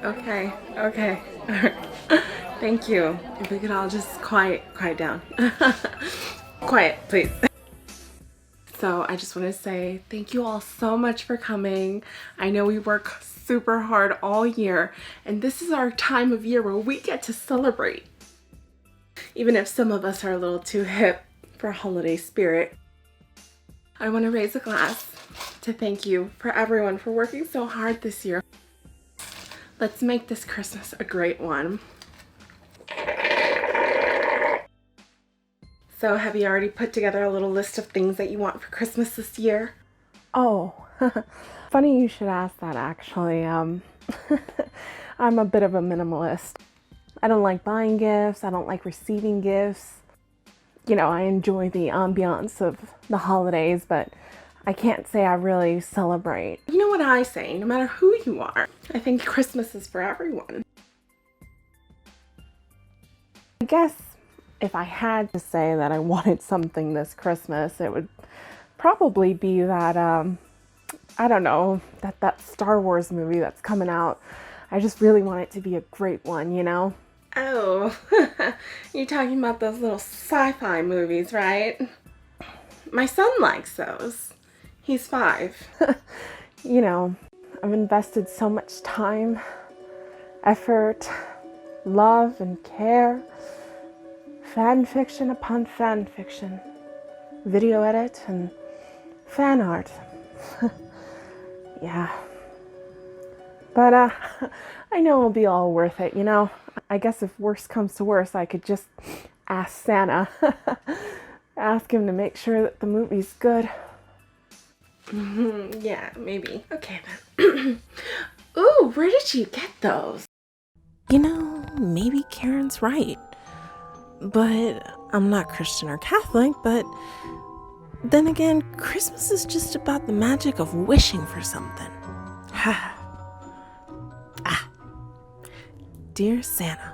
Okay, okay. Thank you. If we could all just quiet down. Quiet, please. So I just want to say thank you all so much for coming. I know we work super hard all year, and this is our time of year where we get to celebrate. Even if some of us are a little too hip for holiday spirit. I want to raise a glass to thank you for everyone for working so hard this year. Let's make this Christmas a great one. So have you already put together a little list of things that you want for Christmas this year? Oh, funny you should ask that actually. I'm a bit of a minimalist. I don't like buying gifts. I don't like receiving gifts. You know, I enjoy the ambiance of the holidays, but I can't say I really celebrate. You know what I say, no matter who you are, I think Christmas is for everyone. I guess if I had to say that I wanted something this Christmas, it would probably be that, I don't know, that Star Wars movie that's coming out. I just really want it to be a great one, you know? Oh, you're talking about those little sci-fi movies, right? My son likes those. He's 5. You know, I've invested so much time, effort, love, and care. Fan fiction upon fan fiction. Video edit and fan art. Yeah. But I know it'll be all worth it, you know? I guess if worse comes to worse, I could just ask Santa. Ask him to make sure that the movie's good. Yeah, maybe. Okay then. Ooh, where did you get those? You know, maybe Karen's right. But I'm not Christian or Catholic, but then again, Christmas is just about the magic of wishing for something. Ha. Dear Santa.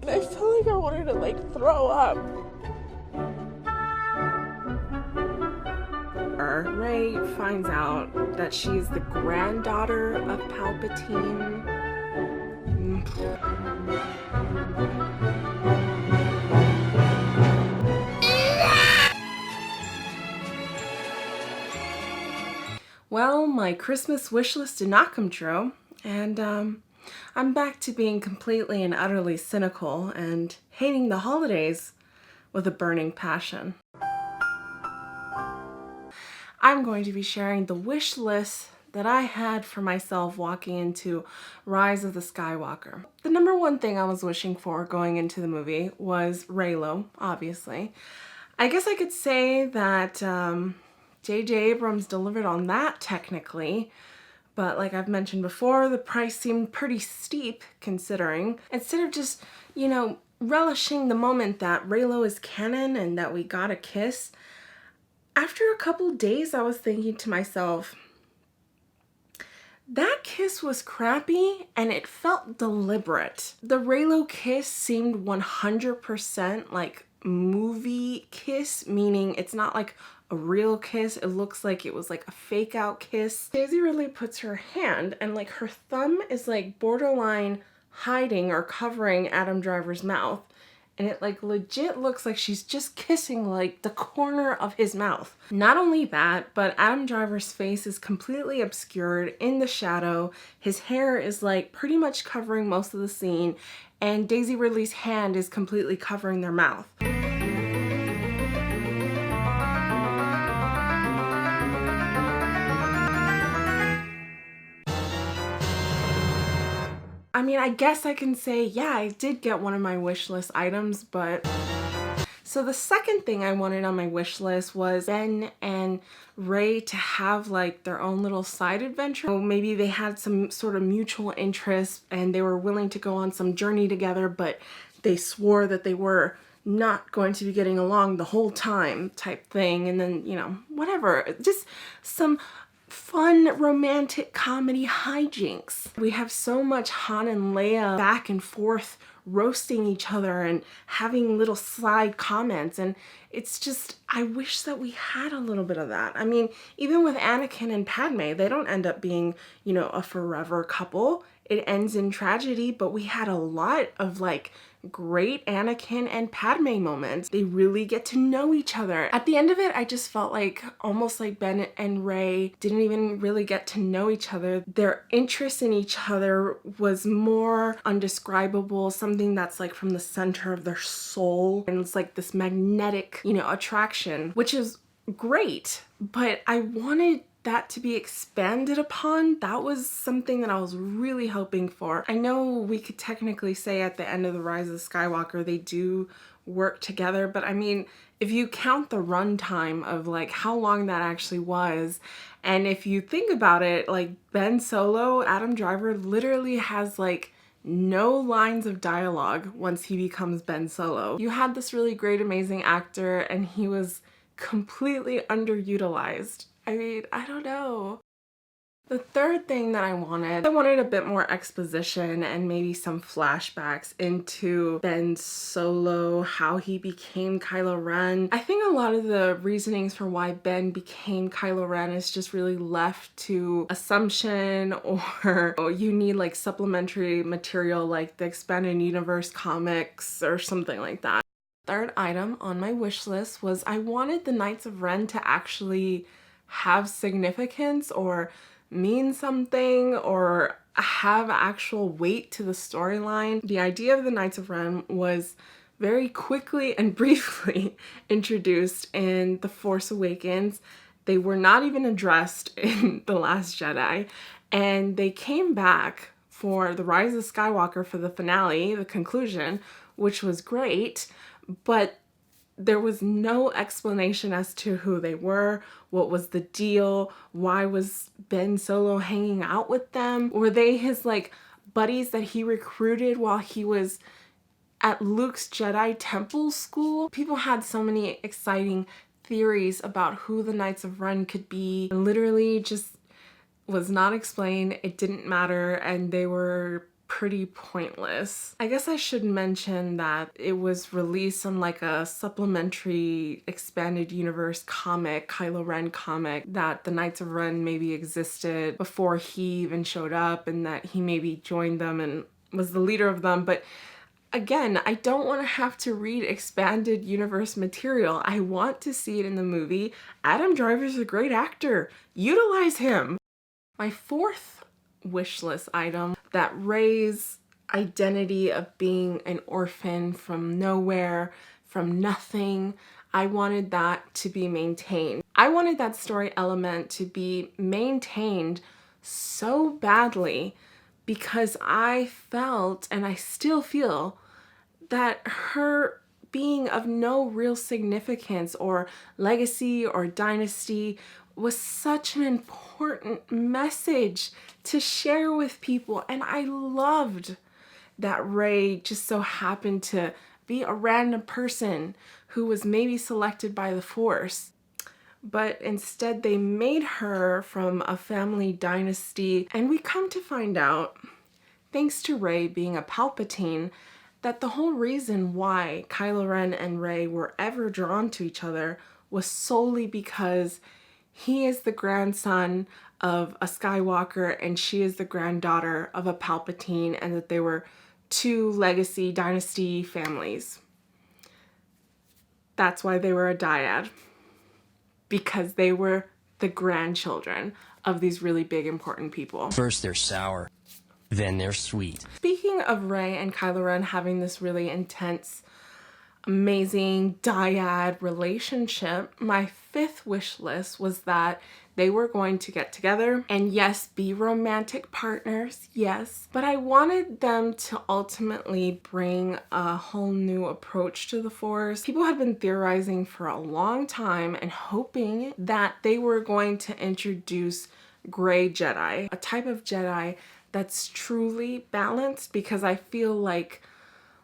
I felt like I wanted to throw up. Rey finds out that she's the granddaughter of Palpatine. Well, my Christmas wish list did not come true, and I'm back to being completely and utterly cynical and hating the holidays with a burning passion. I'm going to be sharing the wish list that I had for myself walking into Rise of the Skywalker. The number one thing I was wishing for going into the movie was REYLO, obviously. I guess I could say that J.J. Abrams delivered on that technically, but like I've mentioned before, the price seemed pretty steep considering. Instead of just, you know, relishing the moment that REYLO is canon and that we got a kiss, after a couple days I was thinking to myself, that kiss was crappy and it felt deliberate. The REYLO kiss seemed 100% like movie kiss, meaning it's not like a real kiss. It looks like it was like a fake out kiss. Daisy Ridley puts her hand and like her thumb is like borderline hiding or covering Adam Driver's mouth. And it like legit looks like she's just kissing like the corner of his mouth. Not only that, but Adam Driver's face is completely obscured in the shadow. His hair is like pretty much covering most of the scene, and Daisy Ridley's hand is completely covering their mouth. I mean, I guess I can say, yeah, I did get one of my wish list items, but... So the second thing I wanted on my wish list was Ben and Rey to have like their own little side adventure. So maybe they had some sort of mutual interest and they were willing to go on some journey together, but they swore that they were not going to be getting along the whole time type thing. And then, you know, whatever, just some fun romantic comedy hijinks. We have so much Han and Leia back and forth roasting each other and having little side comments, and it's just, I wish that we had a little bit of that. I mean, even with Anakin and Padme, they don't end up being, you know, a forever couple. It ends in tragedy, but we had a lot of like great Anakin and Padme moments. They really get to know each other. At the end of it, I just felt like almost like Ben and Rey didn't even really get to know each other. Their interest in each other was more undescribable, something that's like from the center of their soul, and it's like this magnetic, you know, attraction, which is great, but I wanted that to be expanded upon. That was something that I was really hoping for. I know we could technically say at the end of The Rise of Skywalker they do work together, but I mean, if you count the runtime of like how long that actually was, and if you think about it, like Ben Solo, Adam Driver literally has like no lines of dialogue once he becomes Ben Solo. You had this really great, amazing actor, and he was completely underutilized. I mean, I don't know. The third thing that I wanted a bit more exposition and maybe some flashbacks into Ben Solo, how he became Kylo Ren. I think a lot of the reasonings for why Ben became Kylo Ren is just really left to assumption, or you need like supplementary material like the Expanded Universe comics or something like that. Third item on my wish list was I wanted the Knights of Ren to actually have significance or mean something or have actual weight to the storyline. The idea of the Knights of Ren was very quickly and briefly introduced in The Force Awakens. They were not even addressed in The Last Jedi, and they came back for The Rise of Skywalker for the finale, the conclusion, which was great, but there was no explanation as to who they were, what was the deal, why was Ben Solo hanging out with them? Were they his like buddies that he recruited while he was at Luke's Jedi Temple school? People had so many exciting theories about who the Knights of Ren could be. It literally just was not explained, it didn't matter, and they were pretty pointless. I guess I should mention that it was released on like a supplementary Expanded Universe comic, Kylo Ren comic, that the Knights of Ren maybe existed before he even showed up, and that he maybe joined them and was the leader of them. But again, I don't want to have to read Expanded Universe material. I want to see it in the movie. Adam Driver's a great actor. Utilize him. My fourth wish list item, that Rey's identity of being an orphan from nowhere, from nothing, I wanted that to be maintained. I wanted that story element to be maintained so badly because I felt, and I still feel, that her being of no real significance or legacy or dynasty was such an important message to share with people. And I loved that Rey just so happened to be a random person who was maybe selected by the Force. But instead they made her from a family dynasty, and we come to find out, thanks to Rey being a Palpatine, that the whole reason why Kylo Ren and Rey were ever drawn to each other was solely because he is the grandson of a Skywalker and she is the granddaughter of a Palpatine, and that they were two legacy dynasty families. That's why they were a dyad, because they were the grandchildren of these really big important people. First they're sour, then they're sweet. Speaking of Rey and Kylo Ren having this really intense, amazing dyad relationship, my fifth wish list was that they were going to get together and yes, be romantic partners, yes, but I wanted them to ultimately bring a whole new approach to the Force. People had been theorizing for a long time and hoping that they were going to introduce gray Jedi, a type of Jedi that's truly balanced, because I feel like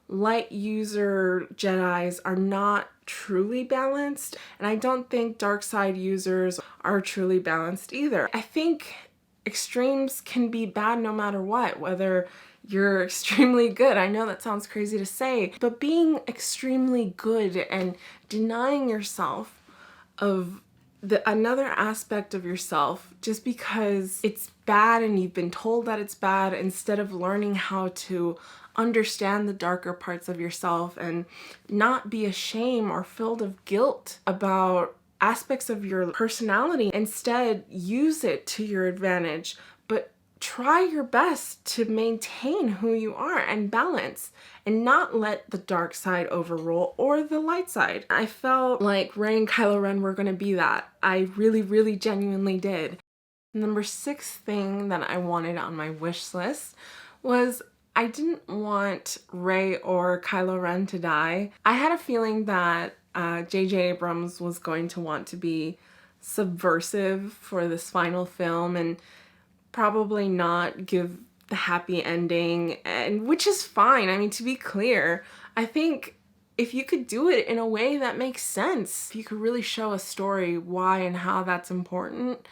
light user Jedis are not truly balanced, and I don't think dark side users are truly balanced either. I think extremes can be bad no matter what, whether you're extremely good. I know that sounds crazy to say, but being extremely good and denying yourself of another aspect of yourself just because it's bad and you've been told that it's bad, instead of learning how to understand the darker parts of yourself and not be ashamed or filled of guilt about aspects of your personality. Instead, use it to your advantage, but try your best to maintain who you are and balance and not let the dark side overrule or the light side. I felt like Rey and Kylo Ren were going to be that. I really, really genuinely did. Number 6 thing that I wanted on my wish list was I didn't want Rey or Kylo Ren to die. I had a feeling that J.J. Abrams was going to want to be subversive for this final film and probably not give the happy ending, and which is fine. I mean, to be clear, I think if you could do it in a way that makes sense, if you could really show a story why and how that's important,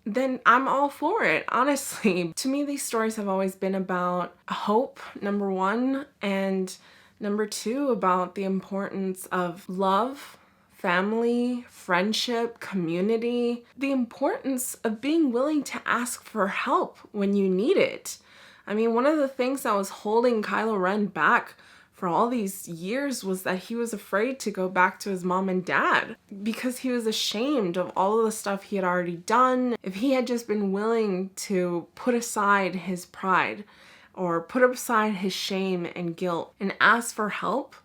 then I'm all for it, honestly. To me, these stories have always been about hope, number 1, and number 2, about the importance of love, family, friendship, community, the importance of being willing to ask for help when you need it. I mean, one of the things that was holding Kylo Ren back for all these years was that he was afraid to go back to his mom and dad because he was ashamed of all of the stuff he had already done. If he had just been willing to put aside his pride or put aside his shame and guilt and ask for help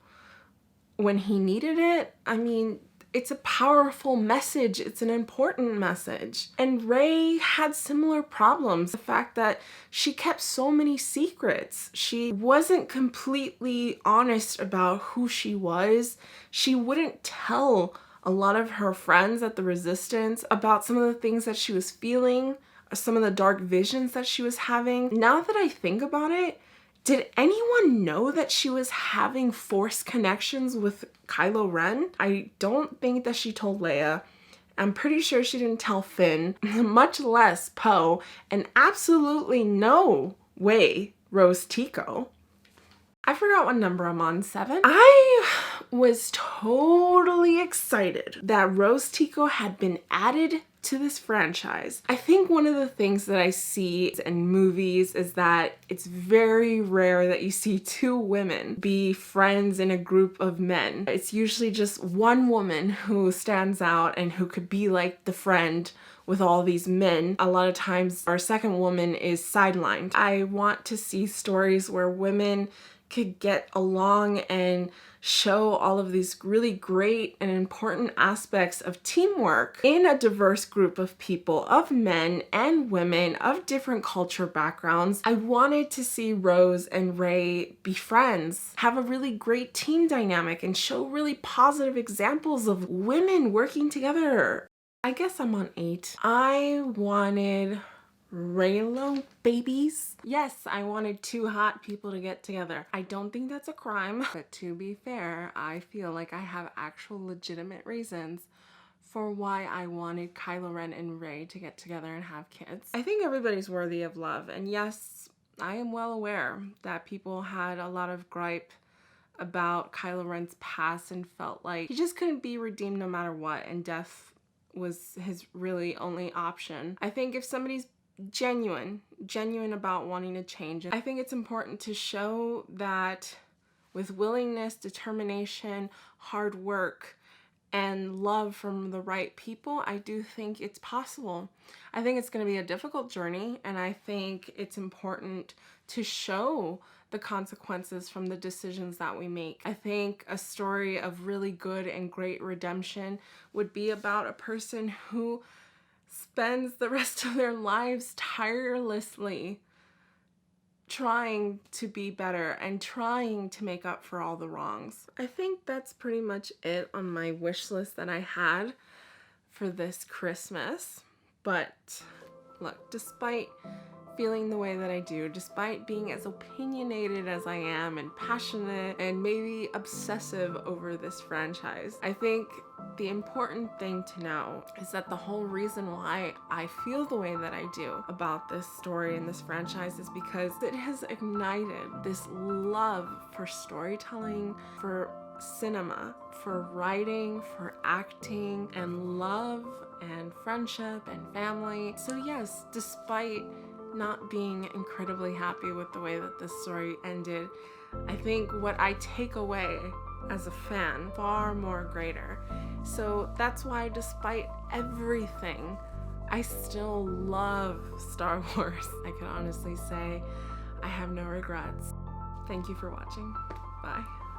when he needed it, I mean, it's a powerful message. It's an important message. And Rey had similar problems. The fact that she kept so many secrets. She wasn't completely honest about who she was. She wouldn't tell a lot of her friends at the Resistance about some of the things that she was feeling, some of the dark visions that she was having. Now that I think about it, did anyone know that she was having forced connections with Kylo Ren? I don't think that she told Leia. I'm pretty sure she didn't tell Finn, much less Poe, and absolutely no way Rose Tico. I forgot what number I'm on, 7. I was totally excited that Rose Tico had been added to this franchise. I think one of the things that I see in movies is that it's very rare that you see 2 women be friends in a group of men. It's usually just one woman who stands out and who could be like the friend with all these men. A lot of times our second woman is sidelined. I want to see stories where women could get along and show all of these really great and important aspects of teamwork in a diverse group of people, of men and women, of different culture backgrounds. I wanted to see Rose and Rey be friends, have a really great team dynamic, and show really positive examples of women working together. I guess I'm on 8. I wanted REYLO babies. Yes, I wanted 2 hot people to get together. I don't think that's a crime, but to be fair, I feel like I have actual legitimate reasons for why I wanted Kylo Ren and Rey to get together and have kids. I think everybody's worthy of love, and yes, I am well aware that people had a lot of gripe about Kylo Ren's past and felt like he just couldn't be redeemed no matter what, and death was his really only option. I think if somebody's genuine about wanting to change, I think it's important to show that with willingness, determination, hard work, and love from the right people, I do think it's possible. I think it's going to be a difficult journey, and I think it's important to show the consequences from the decisions that we make. I think a story of really good and great redemption would be about a person who spends the rest of their lives tirelessly trying to be better and trying to make up for all the wrongs. I think that's pretty much it on my wish list that I had for this Christmas. But look, despite feeling the way that I do, despite being as opinionated as I am and passionate and maybe obsessive over this franchise. I think the important thing to know is that the whole reason why I feel the way that I do about this story and this franchise is because it has ignited this love for storytelling, for cinema, for writing, for acting, and love and friendship and family. So yes, despite not being incredibly happy with the way that this story ended, I think what I take away as a fan far more greater. So that's why despite everything, I still love Star Wars. I can honestly say I have no regrets. Thank you for watching. Bye.